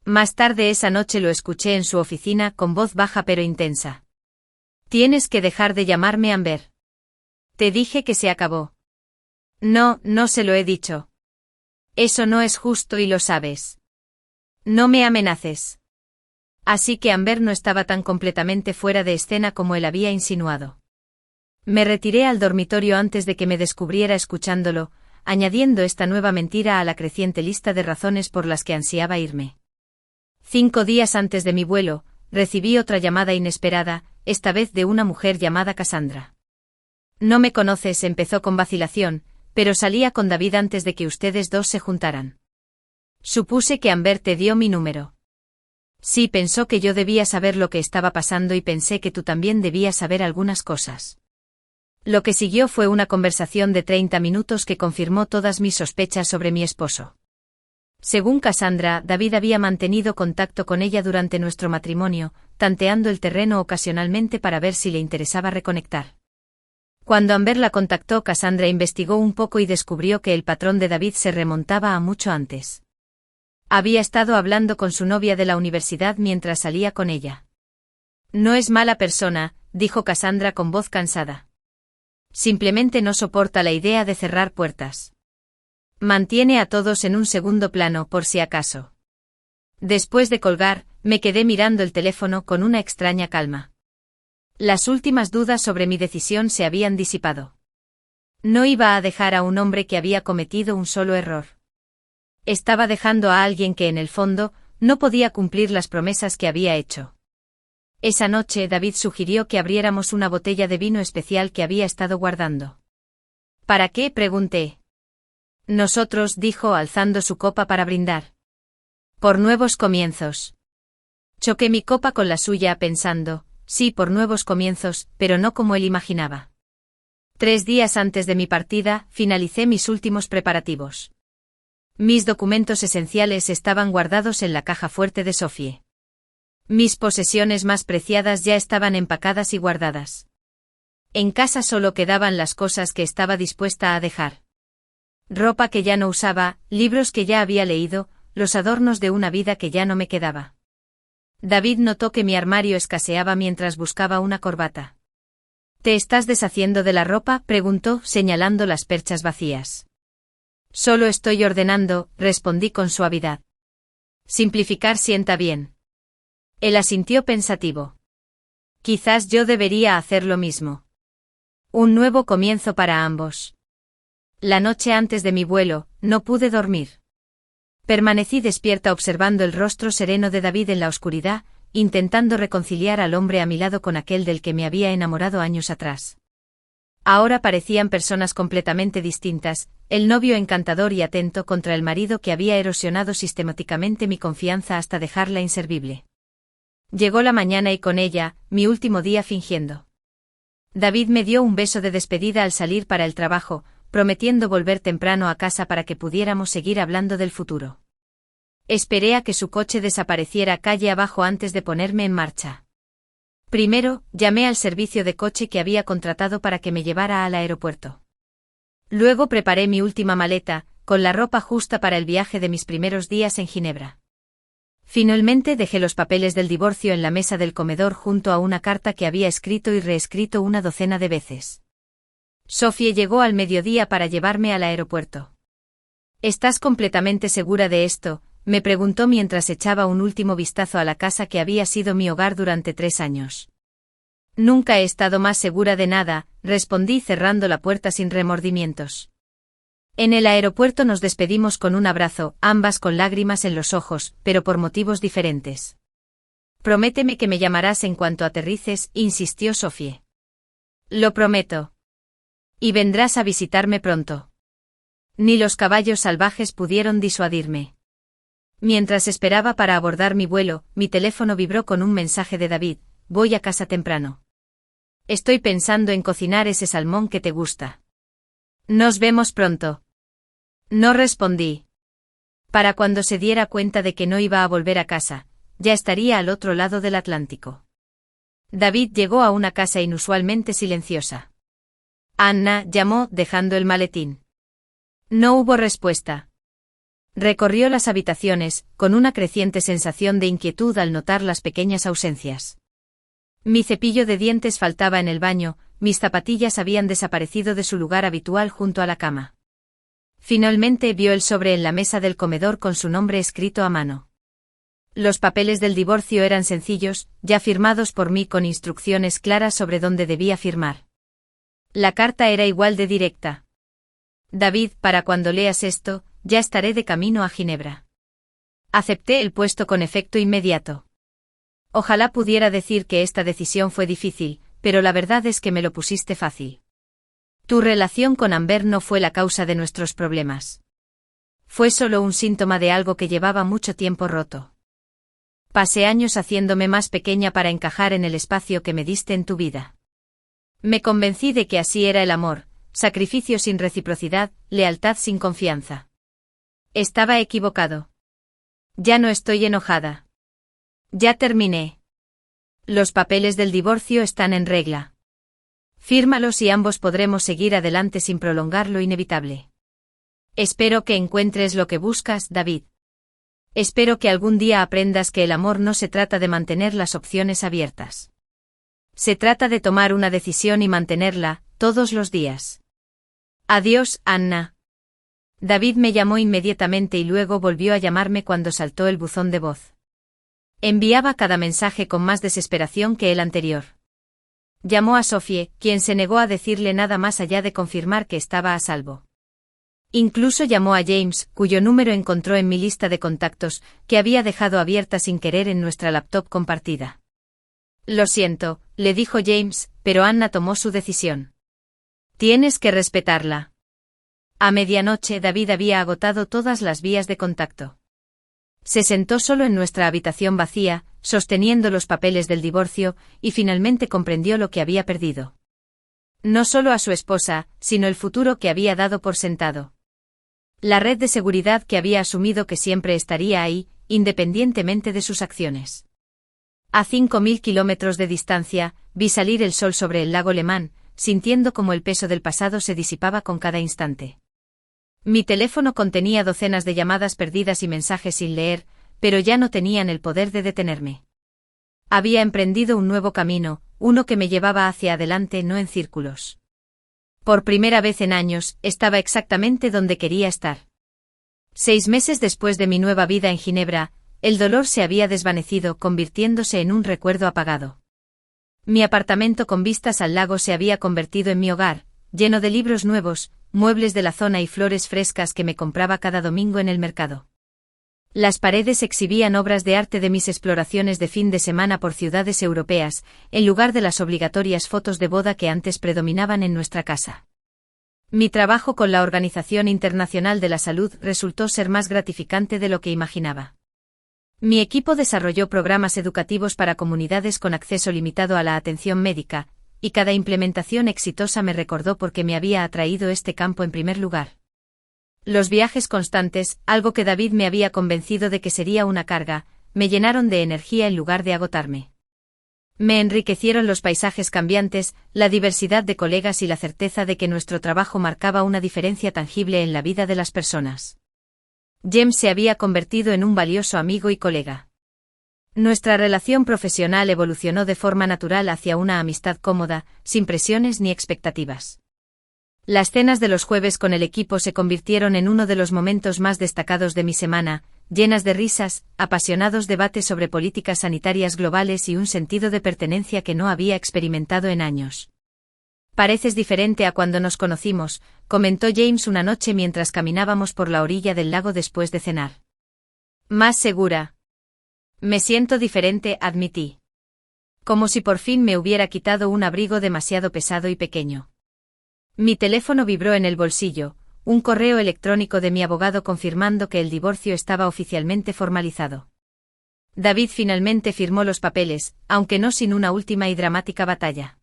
Más tarde esa noche lo escuché en su oficina con voz baja pero intensa. Tienes que dejar de llamarme Amber. Te dije que se acabó. No, no se lo he dicho. Eso no es justo y lo sabes. No me amenaces. Así que Amber no estaba tan completamente fuera de escena como él había insinuado. Me retiré al dormitorio antes de que me descubriera escuchándolo, añadiendo esta nueva mentira a la creciente lista de razones por las que ansiaba irme. 5 días antes de mi vuelo, recibí otra llamada inesperada, esta vez de una mujer llamada Cassandra. No me conoces, empezó con vacilación, pero salía con David antes de que ustedes dos se juntaran. Supuse que Amber te dio mi número. Sí, pensó que yo debía saber lo que estaba pasando y pensé que tú también debías saber algunas cosas. Lo que siguió fue una conversación de 30 minutos que confirmó todas mis sospechas sobre mi esposo. Según Cassandra, David había mantenido contacto con ella durante nuestro matrimonio, tanteando el terreno ocasionalmente para ver si le interesaba reconectar. Cuando Amber la contactó, Cassandra investigó un poco y descubrió que el patrón de David se remontaba a mucho antes. Había estado hablando con su novia de la universidad mientras salía con ella. No es mala persona, dijo Cassandra con voz cansada. Simplemente no soporta la idea de cerrar puertas. Mantiene a todos en un segundo plano por si acaso. Después de colgar, me quedé mirando el teléfono con una extraña calma. Las últimas dudas sobre mi decisión se habían disipado. No iba a dejar a un hombre que había cometido un solo error. Estaba dejando a alguien que en el fondo, no podía cumplir las promesas que había hecho. Esa noche David sugirió que abriéramos una botella de vino especial que había estado guardando. ¿Para qué?, pregunté. Nosotros, dijo alzando su copa para brindar. Por nuevos comienzos. Choqué mi copa con la suya pensando, sí, por nuevos comienzos, pero no como él imaginaba. 3 días antes de mi partida, finalicé mis últimos preparativos. Mis documentos esenciales estaban guardados en la caja fuerte de Sophie. Mis posesiones más preciadas ya estaban empacadas y guardadas. En casa solo quedaban las cosas que estaba dispuesta a dejar. Ropa que ya no usaba, libros que ya había leído, los adornos de una vida que ya no me quedaba. David notó que mi armario escaseaba mientras buscaba una corbata. ¿Te estás deshaciendo de la ropa?, preguntó, señalando las perchas vacías. Solo estoy ordenando, respondí con suavidad. Simplificar sienta bien. Él asintió pensativo. Quizás yo debería hacer lo mismo. Un nuevo comienzo para ambos. La noche antes de mi vuelo, no pude dormir. Permanecí despierta observando el rostro sereno de David en la oscuridad, intentando reconciliar al hombre a mi lado con aquel del que me había enamorado años atrás. Ahora parecían personas completamente distintas, el novio encantador y atento contra el marido que había erosionado sistemáticamente mi confianza hasta dejarla inservible. Llegó la mañana y con ella, mi último día fingiendo. David me dio un beso de despedida al salir para el trabajo, prometiendo volver temprano a casa para que pudiéramos seguir hablando del futuro. Esperé a que su coche desapareciera calle abajo antes de ponerme en marcha. Primero, llamé al servicio de coche que había contratado para que me llevara al aeropuerto. Luego preparé mi última maleta, con la ropa justa para el viaje de mis primeros días en Ginebra. Finalmente dejé los papeles del divorcio en la mesa del comedor junto a una carta que había escrito y reescrito una docena de veces. Sophie llegó al mediodía para llevarme al aeropuerto. ¿Estás completamente segura de esto?, me preguntó mientras echaba un último vistazo a la casa que había sido mi hogar durante 3 años. Nunca he estado más segura de nada, respondí cerrando la puerta sin remordimientos. En el aeropuerto nos despedimos con un abrazo, ambas con lágrimas en los ojos, pero por motivos diferentes. Prométeme que me llamarás en cuanto aterrices, insistió Sophie. Lo prometo. Y vendrás a visitarme pronto. Ni los caballos salvajes pudieron disuadirme. Mientras esperaba para abordar mi vuelo, mi teléfono vibró con un mensaje de David: voy a casa temprano. Estoy pensando en cocinar ese salmón que te gusta. Nos vemos pronto. No respondí. Para cuando se diera cuenta de que no iba a volver a casa, ya estaría al otro lado del Atlántico. David llegó a una casa inusualmente silenciosa. Anna llamó, dejando el maletín. No hubo respuesta. Recorrió las habitaciones, con una creciente sensación de inquietud al notar las pequeñas ausencias. Mi cepillo de dientes faltaba en el baño, mis zapatillas habían desaparecido de su lugar habitual junto a la cama. Finalmente vio el sobre en la mesa del comedor con su nombre escrito a mano. Los papeles del divorcio eran sencillos, ya firmados por mí con instrucciones claras sobre dónde debía firmar. La carta era igual de directa. David, para cuando leas esto, ya estaré de camino a Ginebra. Acepté el puesto con efecto inmediato. Ojalá pudiera decir que esta decisión fue difícil, pero la verdad es que me lo pusiste fácil. Tu relación con Amber no fue la causa de nuestros problemas. Fue solo un síntoma de algo que llevaba mucho tiempo roto. Pasé años haciéndome más pequeña para encajar en el espacio que me diste en tu vida. Me convencí de que así era el amor: sacrificio sin reciprocidad, lealtad sin confianza. Estaba equivocado. Ya no estoy enojada. Ya terminé. Los papeles del divorcio están en regla. Fírmalos y ambos podremos seguir adelante sin prolongar lo inevitable. Espero que encuentres lo que buscas, David. Espero que algún día aprendas que el amor no se trata de mantener las opciones abiertas. Se trata de tomar una decisión y mantenerla, todos los días. Adiós, Anna. David me llamó inmediatamente y luego volvió a llamarme cuando saltó el buzón de voz. Enviaba cada mensaje con más desesperación que el anterior. Llamó a Sophie, quien se negó a decirle nada más allá de confirmar que estaba a salvo. Incluso llamó a James, cuyo número encontró en mi lista de contactos, que había dejado abierta sin querer en nuestra laptop compartida. Lo siento, le dijo James, pero Anna tomó su decisión. Tienes que respetarla. A medianoche David había agotado todas las vías de contacto. Se sentó solo en nuestra habitación vacía, sosteniendo los papeles del divorcio, y finalmente comprendió lo que había perdido. No solo a su esposa, sino el futuro que había dado por sentado. La red de seguridad que había asumido que siempre estaría ahí, independientemente de sus acciones. A 5.000 kilómetros de distancia, vi salir el sol sobre el lago Le Mans, sintiendo como el peso del pasado se disipaba con cada instante. Mi teléfono contenía docenas de llamadas perdidas y mensajes sin leer, pero ya no tenían el poder de detenerme. Había emprendido un nuevo camino, uno que me llevaba hacia adelante, no en círculos. Por primera vez en años, estaba exactamente donde quería estar. 6 meses después de mi nueva vida en Ginebra, el dolor se había desvanecido, convirtiéndose en un recuerdo apagado. Mi apartamento con vistas al lago se había convertido en mi hogar, lleno de libros nuevos, muebles de la zona y flores frescas que me compraba cada domingo en el mercado. Las paredes exhibían obras de arte de mis exploraciones de fin de semana por ciudades europeas, en lugar de las obligatorias fotos de boda que antes predominaban en nuestra casa. Mi trabajo con la Organización Internacional de la Salud resultó ser más gratificante de lo que imaginaba. Mi equipo desarrolló programas educativos para comunidades con acceso limitado a la atención médica, y cada implementación exitosa me recordó por qué me había atraído este campo en primer lugar. Los viajes constantes, algo que David me había convencido de que sería una carga, me llenaron de energía en lugar de agotarme. Me enriquecieron los paisajes cambiantes, la diversidad de colegas y la certeza de que nuestro trabajo marcaba una diferencia tangible en la vida de las personas. James se había convertido en un valioso amigo y colega. Nuestra relación profesional evolucionó de forma natural hacia una amistad cómoda, sin presiones ni expectativas. Las cenas de los jueves con el equipo se convirtieron en uno de los momentos más destacados de mi semana, llenas de risas, apasionados debates sobre políticas sanitarias globales y un sentido de pertenencia que no había experimentado en años. Pareces diferente a cuando nos conocimos, comentó James una noche mientras caminábamos por la orilla del lago después de cenar. Más segura. Me siento diferente, admití. Como si por fin me hubiera quitado un abrigo demasiado pesado y pequeño. Mi teléfono vibró en el bolsillo, un correo electrónico de mi abogado confirmando que el divorcio estaba oficialmente formalizado. David finalmente firmó los papeles, aunque no sin una última y dramática batalla.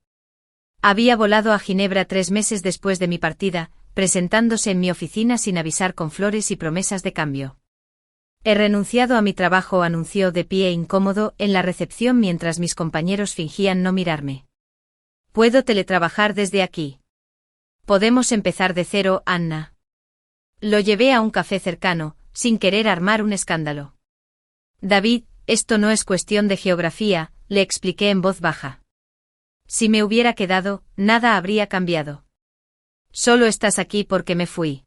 Había volado a Ginebra 3 meses después de mi partida, presentándose en mi oficina sin avisar con flores y promesas de cambio. He renunciado a mi trabajo, anunció de pie incómodo en la recepción mientras mis compañeros fingían no mirarme. Puedo teletrabajar desde aquí. Podemos empezar de cero, Anna. Lo llevé a un café cercano, sin querer armar un escándalo. David, esto no es cuestión de geografía, le expliqué en voz baja. Si me hubiera quedado, nada habría cambiado. Solo estás aquí porque me fui.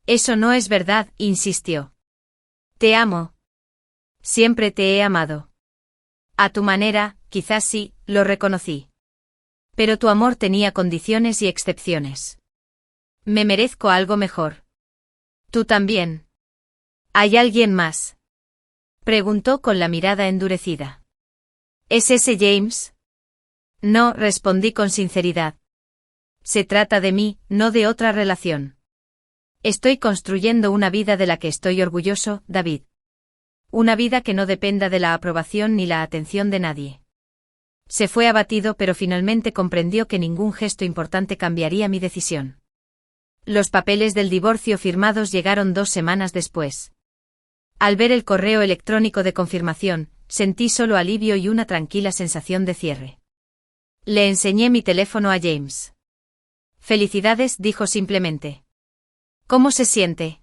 Eso no es verdad, insistió. Te amo. Siempre te he amado. A tu manera, quizás sí, lo reconocí. Pero tu amor tenía condiciones y excepciones. Me merezco algo mejor. Tú también. ¿Hay alguien más? Preguntó con la mirada endurecida. ¿Es ese James? No, respondí con sinceridad. Se trata de mí, no de otra relación. Estoy construyendo una vida de la que estoy orgulloso, David. Una vida que no dependa de la aprobación ni la atención de nadie. Se fue abatido, pero finalmente comprendió que ningún gesto importante cambiaría mi decisión. Los papeles del divorcio firmados llegaron 2 semanas después. Al ver el correo electrónico de confirmación, sentí solo alivio y una tranquila sensación de cierre. Le enseñé mi teléfono a James. Felicidades, dijo simplemente. ¿Cómo se siente?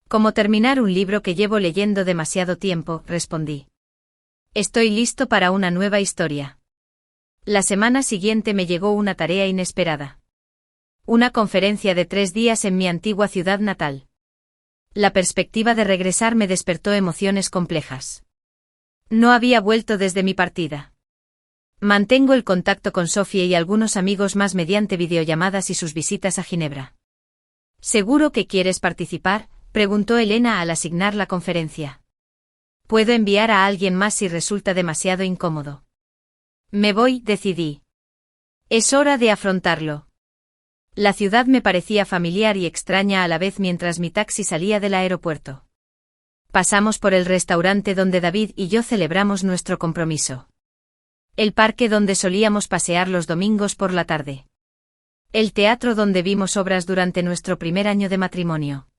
Como terminar un libro que llevo leyendo demasiado tiempo, respondí. Estoy listo para una nueva historia. La semana siguiente me llegó una tarea inesperada. Una conferencia de 3 días en mi antigua ciudad natal. La perspectiva de regresar me despertó emociones complejas. No había vuelto desde mi partida. Mantengo el contacto con Sophie y algunos amigos más mediante videollamadas y sus visitas a Ginebra. ¿Seguro que quieres participar?, preguntó Elena al asignar la conferencia. Puedo enviar a alguien más si resulta demasiado incómodo. Me voy, decidí. Es hora de afrontarlo. La ciudad me parecía familiar y extraña a la vez mientras mi taxi salía del aeropuerto. Pasamos por el restaurante donde David y yo celebramos nuestro compromiso. El parque donde solíamos pasear los domingos por la tarde. El teatro donde vimos obras durante nuestro primer año de matrimonio.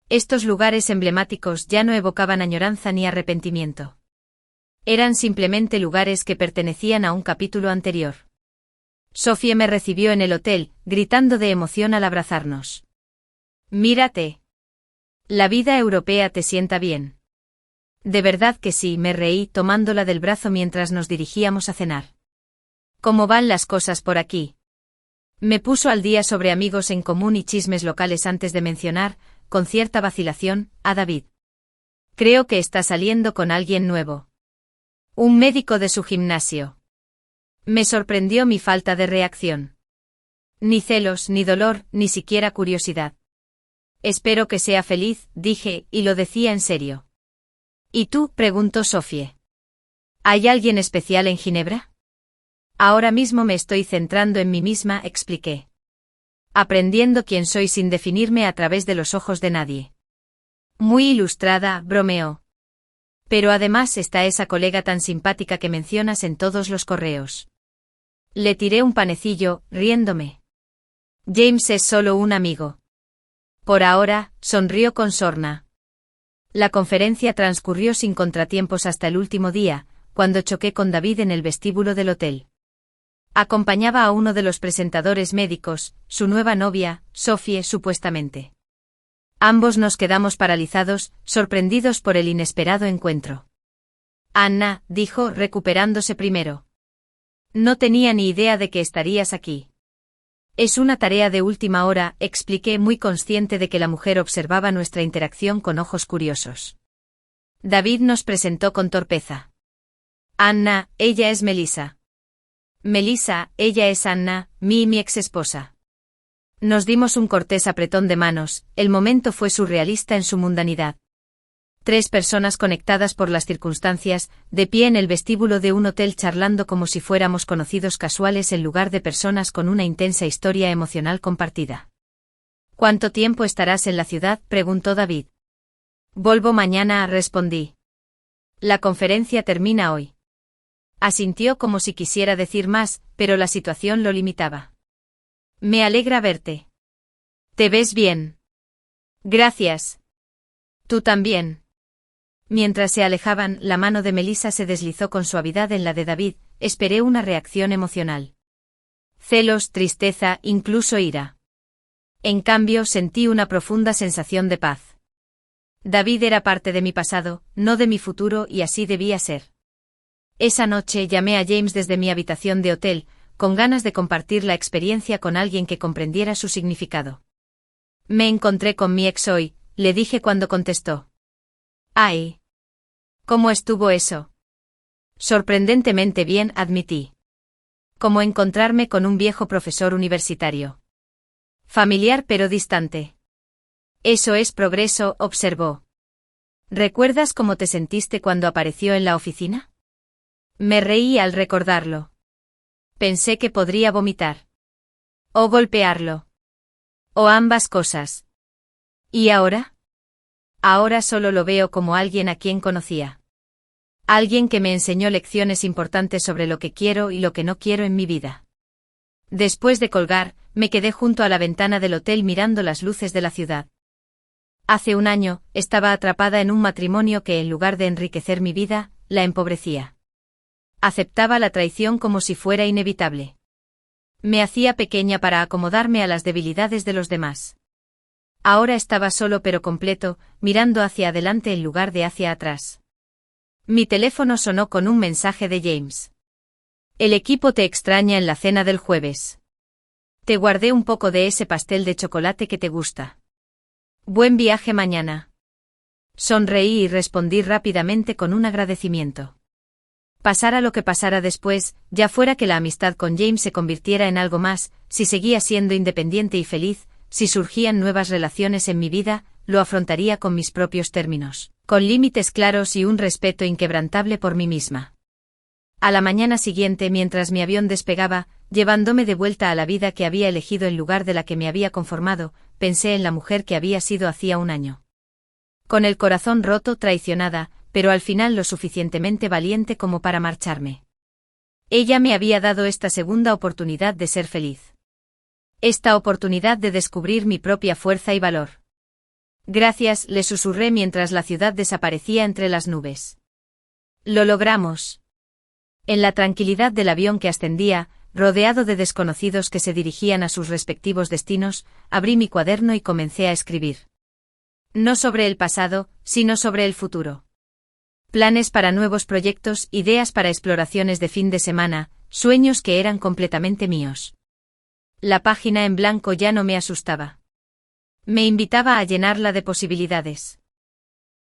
Estos lugares emblemáticos ya no evocaban añoranza ni arrepentimiento. Eran simplemente lugares que pertenecían a un capítulo anterior. Sophie me recibió en el hotel, gritando de emoción al abrazarnos. Mírate. La vida europea te sienta bien. De verdad que sí, me reí tomándola del brazo mientras nos dirigíamos a cenar. ¿Cómo van las cosas por aquí? Me puso al día sobre amigos en común y chismes locales antes de mencionar, con cierta vacilación, a David. Creo que está saliendo con alguien nuevo. Un médico de su gimnasio. Me sorprendió mi falta de reacción. Ni celos, ni dolor, ni siquiera curiosidad. Espero que sea feliz, dije, y lo decía en serio. ¿Y tú?, preguntó Sophie. ¿Hay alguien especial en Ginebra? Ahora mismo me estoy centrando en mí misma, expliqué. Aprendiendo quién soy sin definirme a través de los ojos de nadie. Muy ilustrada, bromeó. Pero además está esa colega tan simpática que mencionas en todos los correos. Le tiré un panecillo, riéndome. James es solo un amigo. Por ahora, sonrió con sorna. La conferencia transcurrió sin contratiempos hasta el último día, cuando choqué con David en el vestíbulo del hotel. Acompañaba a uno de los presentadores médicos, su nueva novia, Sophie, supuestamente. Ambos nos quedamos paralizados, sorprendidos por el inesperado encuentro. Anna, dijo, recuperándose primero. No tenía ni idea de que estarías aquí. Es una tarea de última hora, expliqué muy consciente de que la mujer observaba nuestra interacción con ojos curiosos. David nos presentó con torpeza. Anna, ella es Melissa. Melissa, ella es Anna, mi ex esposa. Nos dimos un cortés apretón de manos, el momento fue surrealista en su mundanidad. 3 personas conectadas por las circunstancias, de pie en el vestíbulo de un hotel charlando como si fuéramos conocidos casuales en lugar de personas con una intensa historia emocional compartida. ¿Cuánto tiempo estarás en la ciudad?, preguntó David. Volvo mañana, respondí. La conferencia termina hoy. Asintió como si quisiera decir más, pero la situación lo limitaba. Me alegra verte. ¿Te ves bien? Gracias. Tú también. Mientras se alejaban, la mano de Melissa se deslizó con suavidad en la de David, esperé una reacción emocional. Celos, tristeza, incluso ira. En cambio, sentí una profunda sensación de paz. David era parte de mi pasado, no de mi futuro, y así debía ser. Esa noche llamé a James desde mi habitación de hotel, con ganas de compartir la experiencia con alguien que comprendiera su significado. Me encontré con mi ex hoy, le dije cuando contestó. ¡Ay! ¿Cómo estuvo eso? Sorprendentemente bien, admití. Como encontrarme con un viejo profesor universitario. Familiar pero distante. Eso es progreso, observó. ¿Recuerdas cómo te sentiste cuando apareció en la oficina? Me reí al recordarlo. Pensé que podría vomitar. O golpearlo. O ambas cosas. ¿Y ahora? Ahora solo lo veo como alguien a quien conocía. Alguien que me enseñó lecciones importantes sobre lo que quiero y lo que no quiero en mi vida. Después de colgar, me quedé junto a la ventana del hotel mirando las luces de la ciudad. Hace un año, estaba atrapada en un matrimonio que en lugar de enriquecer mi vida, la empobrecía. Aceptaba la traición como si fuera inevitable. Me hacía pequeña para acomodarme a las debilidades de los demás. Ahora estaba solo pero completo, mirando hacia adelante en lugar de hacia atrás. Mi teléfono sonó con un mensaje de James. El equipo te extraña en la cena del jueves. Te guardé un poco de ese pastel de chocolate que te gusta. Buen viaje mañana. Sonreí y respondí rápidamente con un agradecimiento. Pasara lo que pasara después, ya fuera que la amistad con James se convirtiera en algo más, si seguía siendo independiente y feliz, si surgían nuevas relaciones en mi vida, lo afrontaría con mis propios términos, con límites claros y un respeto inquebrantable por mí misma. A la mañana siguiente, mientras mi avión despegaba, llevándome de vuelta a la vida que había elegido en lugar de la que me había conformado, pensé en la mujer que había sido hacía un año. Con el corazón roto, traicionada, pero al final lo suficientemente valiente como para marcharme. Ella me había dado esta segunda oportunidad de ser feliz. Esta oportunidad de descubrir mi propia fuerza y valor. Gracias, le susurré mientras la ciudad desaparecía entre las nubes. Lo logramos. En la tranquilidad del avión que ascendía, rodeado de desconocidos que se dirigían a sus respectivos destinos, abrí mi cuaderno y comencé a escribir. No sobre el pasado, sino sobre el futuro. Planes para nuevos proyectos, ideas para exploraciones de fin de semana, sueños que eran completamente míos. La página en blanco ya no me asustaba. Me invitaba a llenarla de posibilidades.